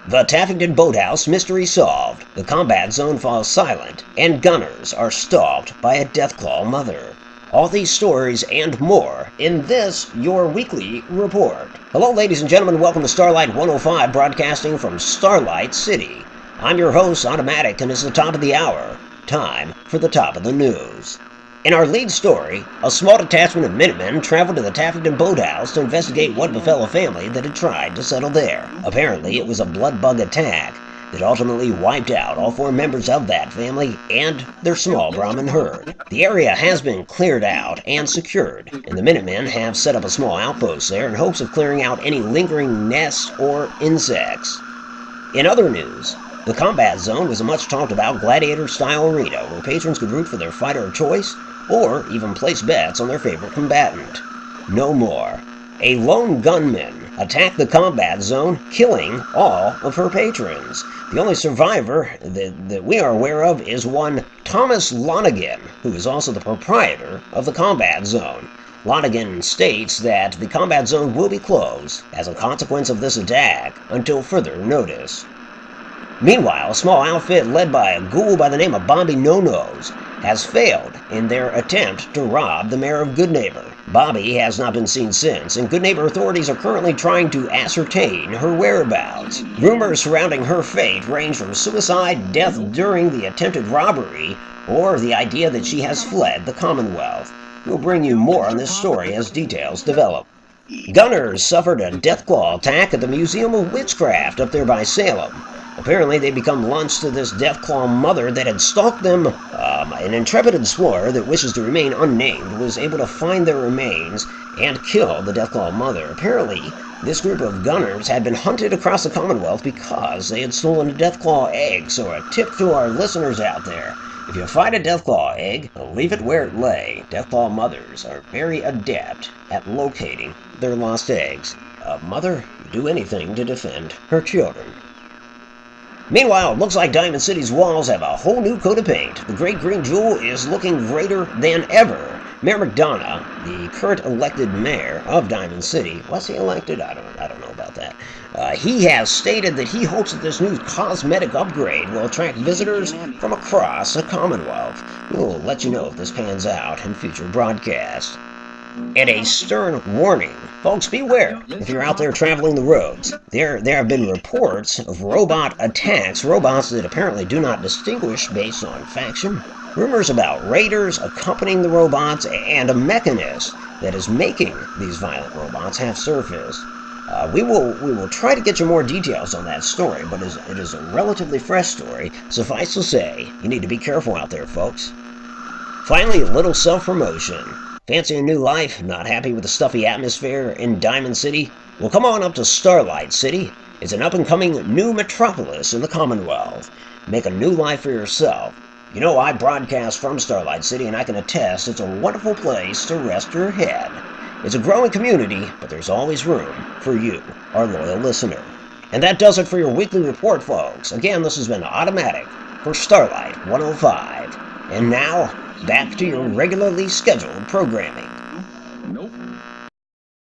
The Taffington Boathouse mystery solved. The combat zone falls silent, and gunners are stalked by a Deathclaw mother. All these stories and more in this, your weekly report. Hello, ladies and gentlemen. Welcome to Starlight 105, broadcasting from Starlight City. I'm your host, Otto Mattak, and it's the top of the hour. Time for the top of the news. In our lead story, a small detachment of Minutemen traveled to the Taffington Boathouse to investigate what befell a family that had tried to settle there. Apparently, it was a blood bug attack that ultimately wiped out all 4 members of that family and their small Brahmin herd. The area has been cleared out and secured, and the Minutemen have set up a small outpost there in hopes of clearing out any lingering nests or insects. In other news, the combat zone was a much talked about gladiator-style arena where patrons could root for their fighter of choice or even place bets on their favorite combatant. No more. A lone gunman attacked the combat zone, killing all of her patrons. The only survivor that we are aware of is one Thomas Lonigan, who is also the proprietor of the combat zone. Lonigan states that the combat zone will be closed as a consequence of this attack until further notice. Meanwhile, a small outfit led by a ghoul by the name of Bobby No-Nose has failed in their attempt to rob the mayor of Goodneighbor. Bobby has not been seen since, and Goodneighbor authorities are currently trying to ascertain her whereabouts. Rumors surrounding her fate range from suicide, death during the attempted robbery, or the idea that she has fled the Commonwealth. We'll bring you more on this story as details develop. Gunners suffered a Deathclaw attack at the Museum of Witchcraft up there by Salem. Apparently, they become lunch to this Deathclaw mother that had stalked them. An intrepid explorer that wishes to remain unnamed was able to find their remains and kill the Deathclaw mother. Apparently, this group of gunners had been hunted across the Commonwealth because they had stolen a Deathclaw egg. So a tip to our listeners out there: if you find a Deathclaw egg, leave it where it lay. Deathclaw mothers are very adept at locating their lost eggs. A mother would do anything to defend her children. Meanwhile, it looks like Diamond City's walls have a whole new coat of paint. The Great Green Jewel is looking greater than ever. Mayor McDonough, the current elected mayor of Diamond City, was he elected? I don't know about that. He has stated that he hopes that this new cosmetic upgrade will attract visitors from across the Commonwealth. We'll let you know if this pans out in future broadcasts. And a stern warning. Folks, beware if you're out there traveling the roads. There have been reports of robot attacks, robots that apparently do not distinguish based on faction. Rumors about raiders accompanying the robots, and a mechanist that is making these violent robots have surfaced. We will try to get you more details on that story, but it is a relatively fresh story. Suffice to say, you need to be careful out there, folks. Finally, a little self-promotion. Fancy a new life? Not happy with the stuffy atmosphere in Diamond City? Well, come on up to Starlight City. It's an up-and-coming new metropolis in the Commonwealth. Make a new life for yourself. You know, I broadcast from Starlight City, and I can attest it's a wonderful place to rest your head. It's a growing community, but there's always room for you, our loyal listener. And that does it for your weekly report, folks. Again, this has been Otto Mattak for Starlight 105. And now, back to your regularly scheduled programming.